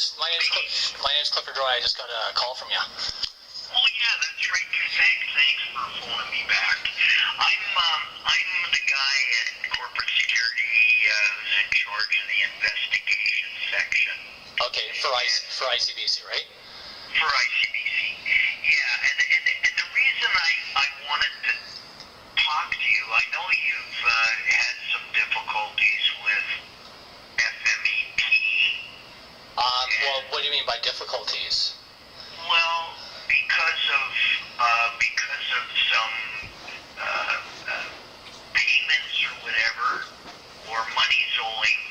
My name's Clifford Roy. I just got a call from you. Oh yeah, that's right. Thanks for phoning me back. I'm the guy at corporate security who's in charge of the investigation section. Okay, for ICBC, right? For ICBC. Yeah, and the reason I wanted to talk to you, I know you've had some difficulties with FMEP. Well, what do you mean by difficulties? Well, because of some payments or whatever, or money's owing.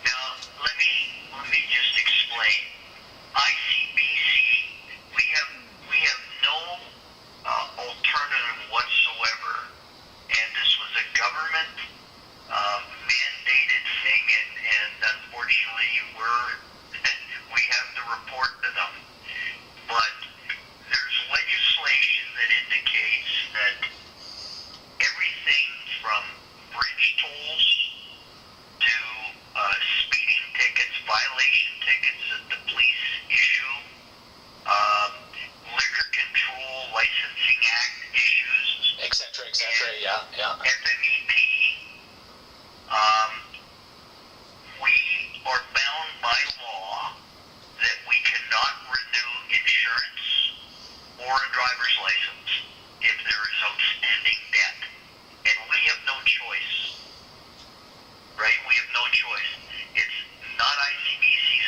Now, let me just explain. ICBC, we have no alternative whatsoever, and this was a government mandated thing, and unfortunately we have to report to them. But there's legislation that indicates that everything from bridge tolls to speeding tickets, violation tickets that the police issue, liquor control licensing act issues, etc. Yeah. FMEP, we are bound by law that we cannot renew insurance or a driver's license if there is outstanding debt. And we have no choice. Right? We have no choice. It's not ICBC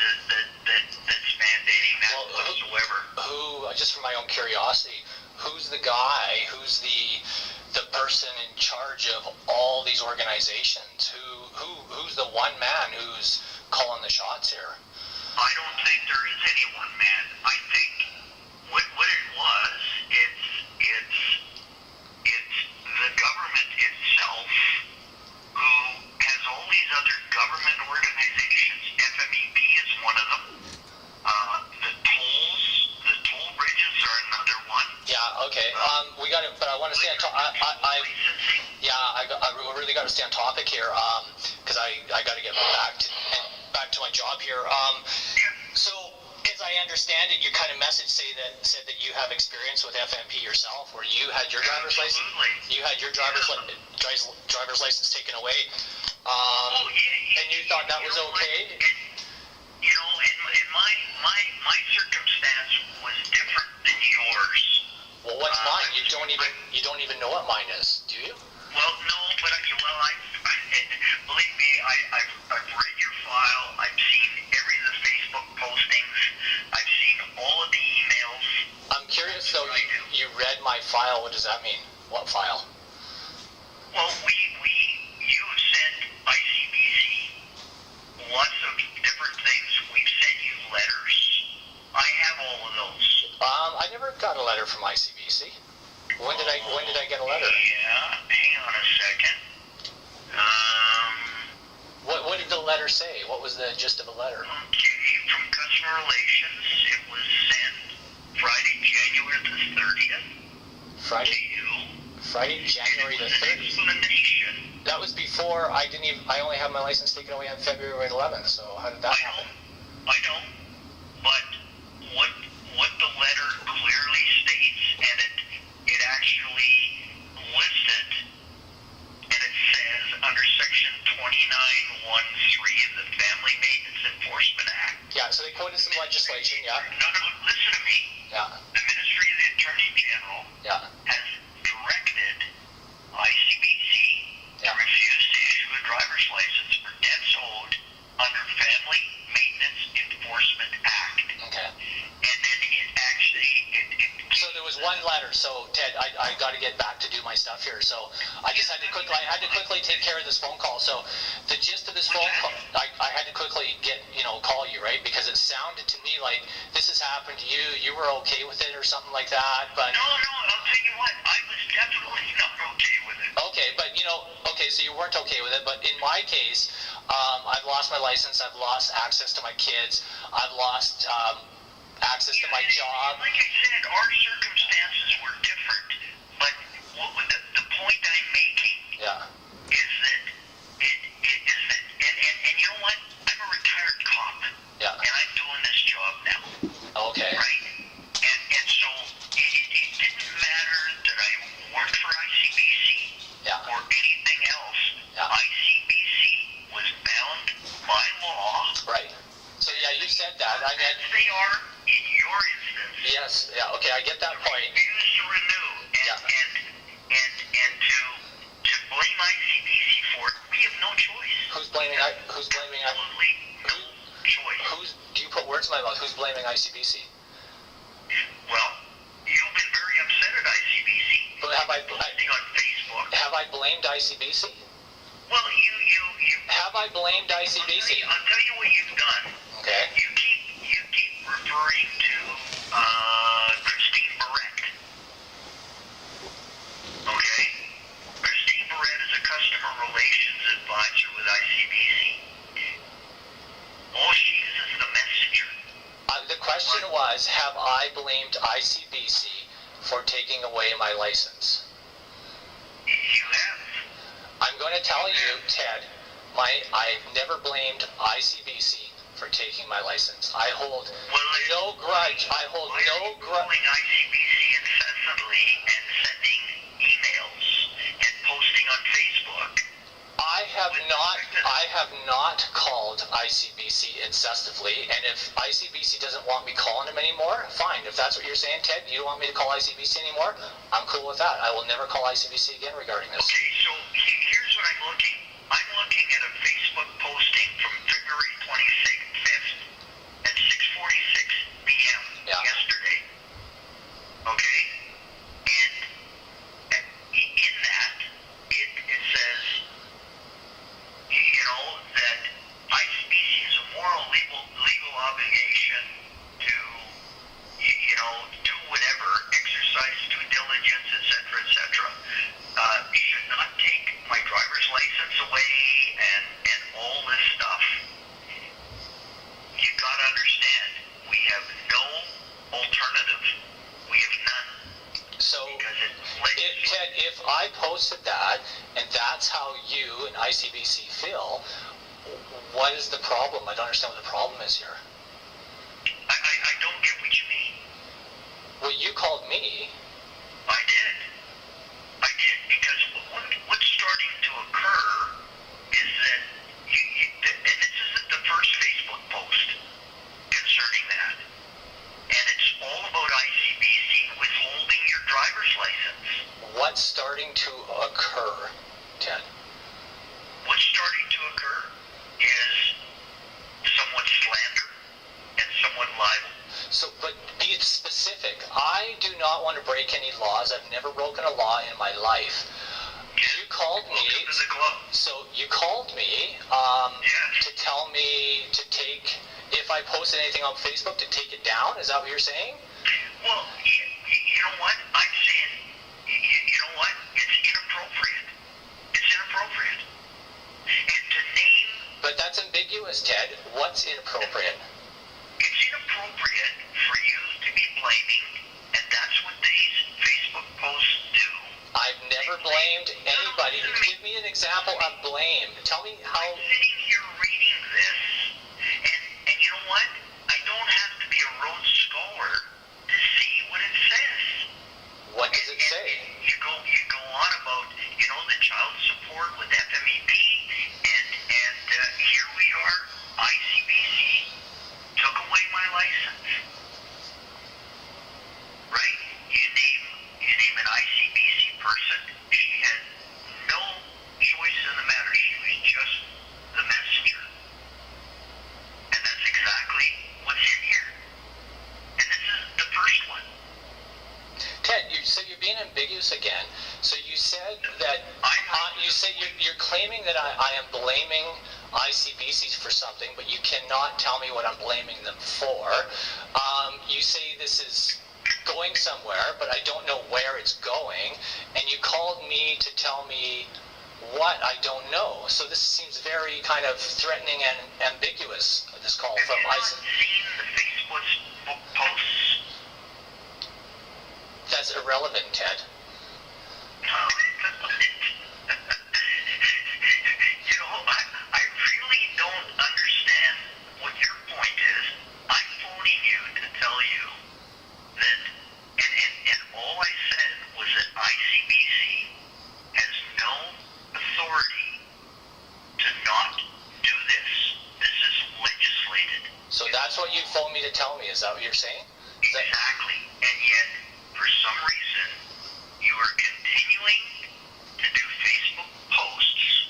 that's mandating that whatsoever. Who, just for my own curiosity, who's the guy, who's the person in charge of all these organizations? Who's the one man who's calling the shots here? I don't think there is any one man. I think what it was, it's the government itself who has all these other government organizations. FMEP is one of them. The toll bridges are another one. Yeah. Okay. We got it, but I want to stay on topic. I really got to stay on topic here, because I got to get back to my job here. So, as I understand it, your kind of message said that you have experience with FMP yourself, where you had your driver's license. You had your driver's license taken away. And you thought that was okay. And my circumstance was different than yours. Well, what's mine? You don't even know what mine is, do you? Well, no, but believe me, I've read your file. I've seen every of the Facebook postings. I've seen all of the emails. I'm curious though. You read my file. What does that mean? What file? Well, you have sent ICBC lots of different things. We've sent you letters. I have all of those. I never got a letter from ICBC. When did I get a letter? Yeah, hang on a second. What did the letter say? What was the gist of the letter? Okay, from Customer Relations, it was sent Friday, January the 30th. Friday, January the 30th. Explanation. That was before I only had my license taken away on February 11th. So how did that happen? I know, but what the letter clearly states, and it actually listed, and it says under Section 29.1.3 of the Family Maintenance Enforcement Act. Yeah, so they quoted some legislation, yeah. No, listen to me. Yeah. The Ministry of the Attorney General has directed ICBC to refuse to issue a driver's license for debts owed under Family Maintenance Enforcement Act. Okay. And then it actually... So there was one letter. So Ted, I got to get back to do my stuff here. So I just had to quickly take care of this phone call. So the gist of this phone call, I had to quickly call you, right? Because it sounded to me like this has happened to you. You were okay with it or something like that. But no, I'll tell you what, I was definitely not okay with it. Okay, but so you weren't okay with it. But in my case, I've lost my license. I've lost access to my kids. I've lost access to my job. Like I said, our circumstances were different, but the point I'm making is that and you know what? I'm a retired cop. Yeah. And I'm doing this I meant... As they are in your instance. Yes, yeah, okay, I get that point. Refuse to renew, and to blame ICBC for it, we have no choice. Who's blaming Absolutely no choice. Do you put words in my mouth? Who's blaming ICBC? Well, you've been very upset at ICBC. But posting on Facebook. Have I blamed ICBC? Well, you have I blamed ICBC? I'll tell you what you've done. Okay. You keep referring to Christine Barrett. Okay? Christine Barrett is a customer relations advisor with ICBC. All she is the messenger. The question was, have I blamed ICBC for taking away my license? You have. I'm going to tell you, Ted, I've never blamed ICBC for taking my license. I hold no grudge. I hold no grudge. ICBC incessantly and sending emails and posting on Facebook. I have not called ICBC incessantly, and if ICBC doesn't want me calling them anymore, fine. If that's what you're saying, Ted, you don't want me to call ICBC anymore, I'm cool with that. I will never call ICBC again regarding this. Okay, so here's what I'm looking. I'm looking at a Facebook posting from February 25th at 6:46 p.m. Yesterday. Okay? And in that, it says, that ICBC has a moral legal obligation to, do whatever, exercise due diligence, etc. Should not take my driver's license away and all this stuff. You gotta understand, we have no alternative. We have none. So, Ted, if I posted that, and that's how you and ICBC feel, what is the problem? I don't understand what the problem is here. I don't get what you mean. Well, you called me. I did, because what's starting to occur is that, and this isn't the first Facebook post concerning that, and it's all about ICBC withholding your driver's license. What's starting to occur, Ted? What's starting to occur is somewhat slander and somewhat libel. So, but be specific. I do not want to break any laws. I've never broken a law in my life. You called me. Welcome to the club. So you called me to tell me to take, if I posted anything on Facebook, to take it down. Is that what you're saying? Well, you know what? I'm saying, you know what? It's inappropriate. It's inappropriate. And to name... But that's ambiguous, Ted. What's inappropriate? It's inappropriate for you to be blaming, and that's what these Facebook posts do. I've never blamed anybody. Give me an example of blame. Tell me how... I'm sitting here reading this, and you know what? I don't have to be a Rhodes Scholar to see what it says. What does it say? You go on about, the child support with FMEP, and here we are, ICBC took away my license. Right? You name an ICBC person. She had no choice in the matter. She was just the messenger. And that's exactly what's in here. And this is the first one. Ted, so you're being ambiguous again. So you said that you're claiming that I am blaming ICBCs for something, but you cannot tell me what I'm blaming them for. You say this is going somewhere, but I don't know where it's going, and you called me to tell me what I don't know. So this seems very kind of threatening and ambiguous, this call from ICBC. Have you not seen the Facebook posts? That's irrelevant, Ted. I really don't understand what your point is. I'm phoning you to tell you that, and all I said was that ICBC has no authority to not do this. This is legislated. So that's that's what you phoned me to tell me. Is that what you're saying? Exactly. And yet, for some reason, you are continuing to do Facebook posts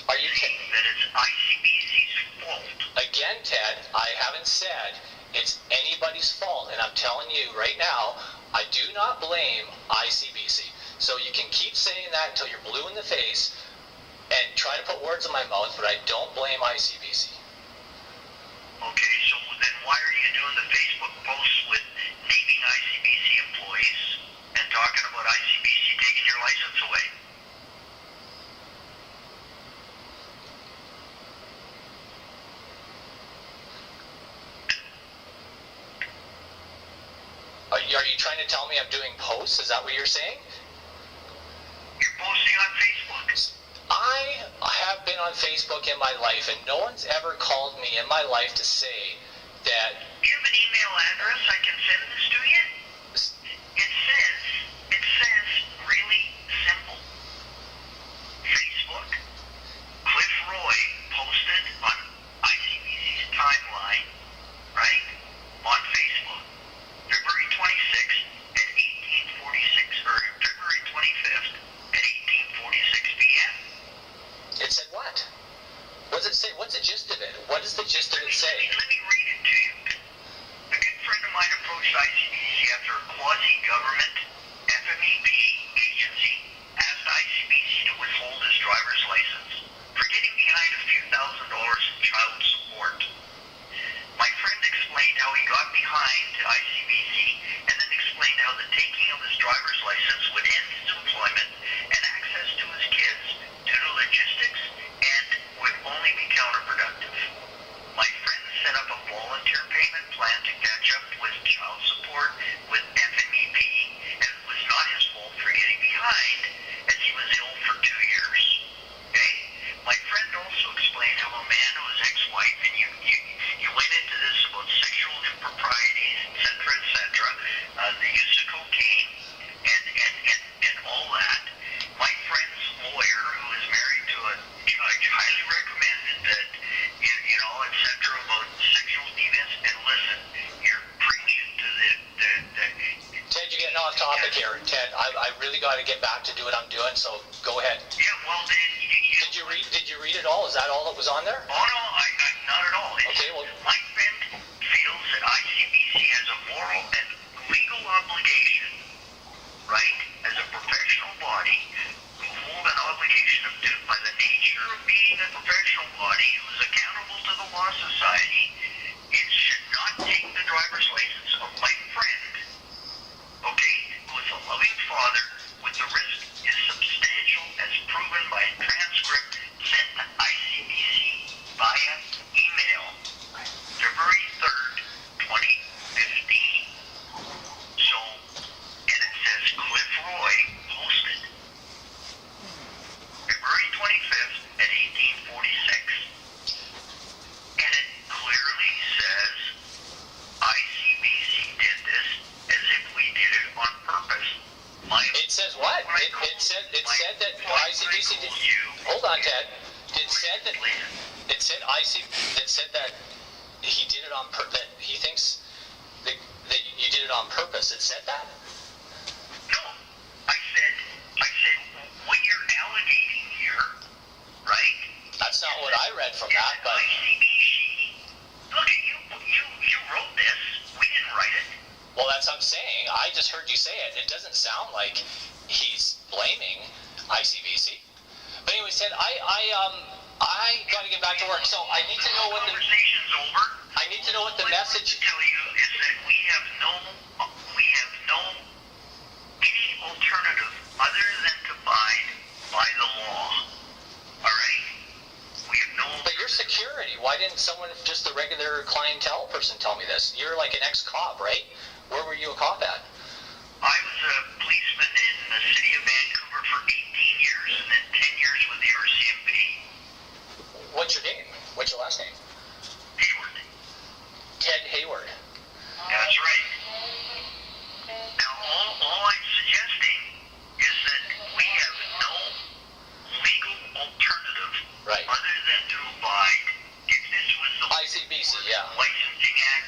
Are you saying that it's ICBC's fault. Again, Ted, I haven't said it's anybody's fault, and I'm telling you right now, I do not blame ICBC. So you can keep saying that until you're blue in the face and try to put words in my mouth, but I don't blame ICBC. Okay, so then why are you doing the Facebook posts with naming ICBC employees and talking about ICBC taking your license away? Are you trying to tell me I'm doing posts? Is that what you're saying? You're posting on Facebook. I have been on Facebook in my life, and no one's ever called me in my life to say that. Do you have an email address I can send this to you? It says really simple. Facebook, Cliff Roy posted on ICBC's timeline, right, on Facebook, February 26th at 1846, or February 25th at 1846 p.m. It said what? What does it say? What's the gist of it? What does the gist of it say? Let me read it to you. A good friend of mine approached ICBC after a quasi-government FMEP agency asked ICBC to withhold his driver's license for getting behind a few $1,000s in child support. My friend explained how he got behind to ICBC and then explained how the taking of his driver's license would end his employment and access to his kids due to logistics and would only be counterproductive. My friend set up a volunteer payment plan to catch up with child support with FMEP, and it was not his fault for getting behind as he was ill for 2 years. Okay? My friend also explained how a man who was ex-wife, and you went into this about sexual improprieties, etc., the use of cocaine, and all that. My friend's lawyer, who is married to a judge, highly recommended that, etc., about sexual deviance. And listen, you're preaching to the Ted, you're getting off topic here. Ted, I really got to get back to do what I'm doing, so go ahead. Yeah, well then, Did you read it all? Is that all that was on there? Oh no, I not at all. Okay, well, my friend feels that ICBC has a moral and legal obligation, right, as a professional body, who hold an obligation by the nature of being a professional body who is accountable to the law society. It should not take the driver's license of my friend, okay, who is a loving father, with the risk is substantial as proven by a transcript sent to ICBC via email, February 3rd, 2015. So, and it says Cliff Roy posted February 25th at 1846. And it clearly says ICBC did this as if we did it on purpose. it says what? It said that ICBC did. Hold on, Ted. It said that he did it on purpose. That he thinks that you did it on purpose. It said that. No, I said what you're allocating here, right? That's not what I read from that, but. ICBC. Look, you wrote this. We didn't write it. Well, that's what I'm saying. I just heard you say it. It doesn't sound like he's blaming ICBC. But anyway, Ted, I got to get back to work, so I need to know what the conversation's over. I need to know what the message. To tell you is that we have no any alternative other than to abide by the law. All right? We have no. But you're security. Why didn't someone, just a regular clientele person, tell me this? You're like an ex-cop, right? Where were you a cop at? I was a policeman in the city of Vancouver for 18 years and then 10 years with the RCMP. What's your name? What's your last name? Hayward. Ted Hayward. That's right. Now, all I'm suggesting is that we have no legal alternative Right. other than to abide. If this was the ICBC, yeah. Licensing Act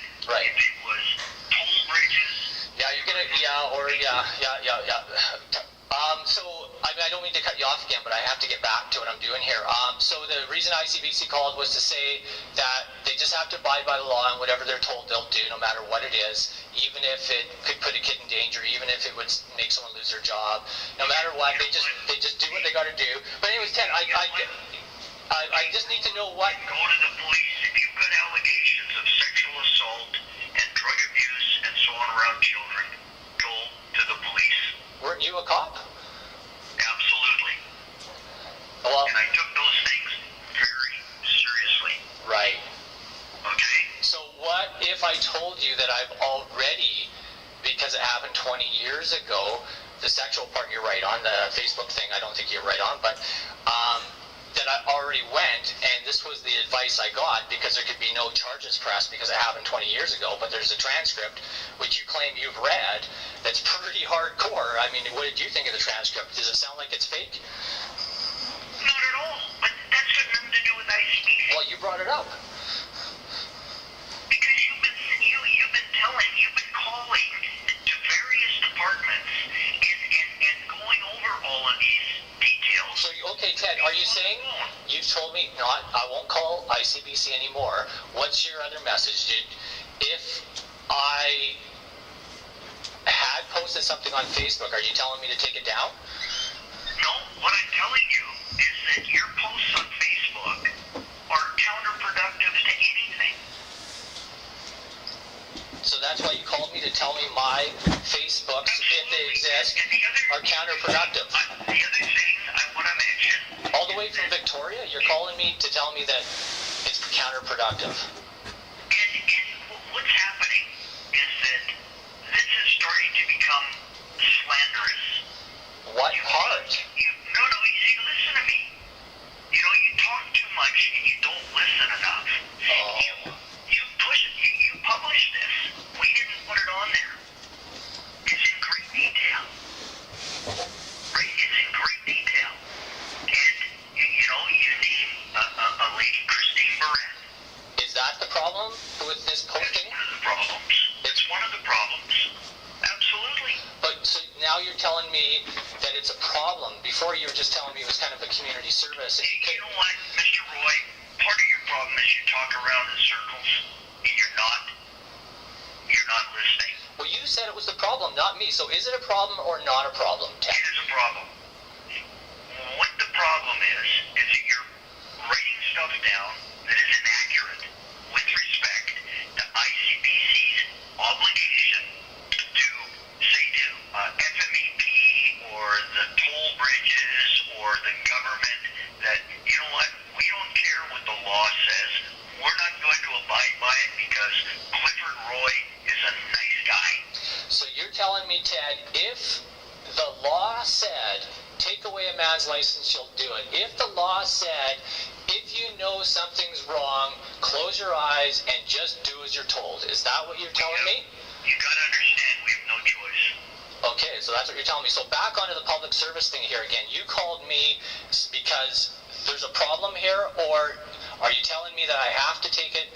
mean to cut you off again, but I have to get back to what I'm doing here. So the reason ICBC called was to say that they just have to abide by the law, and whatever they're told they'll do, no matter what it is, even if it could put a kid in danger, even if it would make someone lose their job. No matter what, they just do what they got to do. But anyways, Ted, I just need to know what. Go to the police if you've got allegations of sexual assault and drug abuse and so on around children. Go to the police. Weren't you a cop? Absolutely. Well, and I took those things very seriously. Right. Okay? So what if I told you that I've already, because it happened 20 years ago, the sexual part you're right on, the Facebook thing I don't think you're right on, but that I already went, and this was the advice I got, because there could be no charges pressed because it happened 20 years ago, but there's a transcript, which you claim you've read, that's pretty hardcore. I mean, what did you think of the transcript? Does it sound like it's fake? Not at all. But that's got nothing to do with ICBC. Well, you brought it up. Because you've been calling to various departments and going over all of these details. So, okay, Ted, are you saying you've told me I won't call ICBC anymore? What's your other message? If I had posted something on Facebook, are you telling me to take it down? No, what I'm telling you is that your posts on Facebook are counterproductive to anything. So that's why you called me to tell me my Facebooks, if they exist, are counterproductive. The other thing I want to mention... All the way from Victoria, you're calling me to tell me that it's counterproductive. And what's happening is that this is starting to become slanderous. What part? No, you listen to me. You know, you talk too much and you don't listen enough. Oh. You published this. We didn't put it on there. It's in great detail. Right? It's in great detail. And, you know, you name a lady, Christine Barrett. Is that the problem with this posting? It's one of the problems. It's one of the problems. Absolutely. But so now you're telling me that it's a problem. Before you were just telling me it was kind of a community service. And You know what, Mr. Roy? Part of your problem is you talk around in circles and you're not listening. Well, you said it was the problem, not me. So is it a problem or not a problem, Ted? It is a problem. What the problem is that you're writing stuff down that is inaccurate with respect to ICBC's obligation to, say, to FMEP or the toll bridges or the government that, you know what, we don't care what the law says. We're not going to abide by it because Clifford Roy is a nice guy. So you're telling me, Ted, if the law said, take away a man's license, you'll do it. If the law said, if you know something's wrong, close your eyes and just do as you're told. Is that what you're telling me? You got to understand, we have no choice. Okay, so that's what you're telling me. So back onto the public service thing here again. You called me because there's a problem here, or are you telling me that I have to take it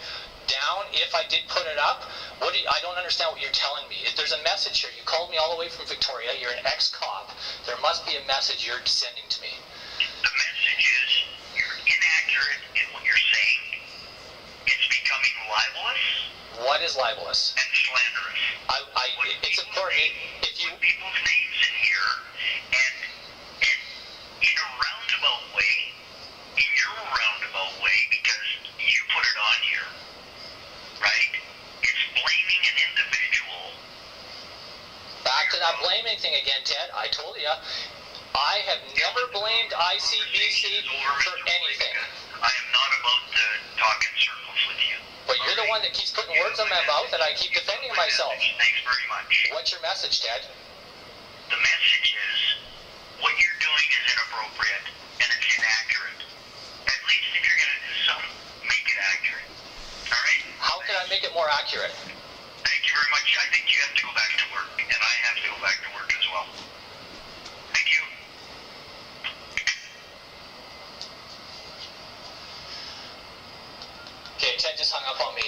down if I did put it up? I don't understand what you're telling me. There's a message here. You called me all the way from Victoria. You're an ex-cop. There must be a message you're sending to me. The message is you're inaccurate in what you're saying. It's becoming libelous. What is libelous? And slanderous. It's important. If you put people's names in here and in a roundabout way, in your roundabout way, because you put it on here, right? It's blaming an individual. Back to that blaming thing again, Ted. I told you, I have never blamed ICBC for anything. I am not about to talk in circles with you. But you're the one that keeps putting words in my mouth and I keep defending myself. Thanks very much. What's your message, Ted? The message is, what you're doing is inappropriate and it's inaccurate. At least if you're going to do something, make it accurate. All right? How can I make it more accurate? Thank you very much. I think you have to go back to work, and I have to go back to work as well. Thank you. Okay, Ted just hung up on me.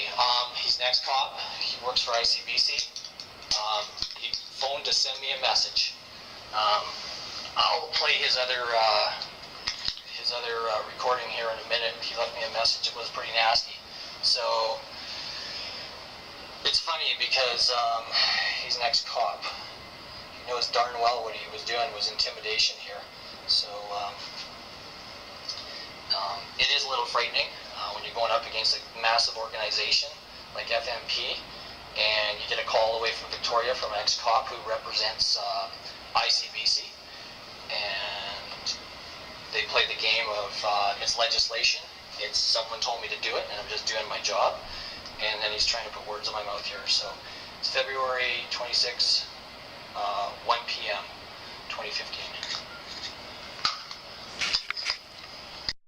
He's an ex-cop. He works for ICBC. He phoned to send me a message. I'll play his other recording here in a minute. He left me a message. It was pretty nasty. So it's funny because he's an ex-cop. He knows darn well what he was doing was intimidation here. So it is a little frightening when you're going up against a massive organization like FMP, and you get a call away from Victoria from an ex-cop who represents ICBC, and they play the game of it's legislation. It's someone told me to do it, and I'm just doing my job. And then he's trying to put words in my mouth here. So it's February 26, 1 p.m., 2015.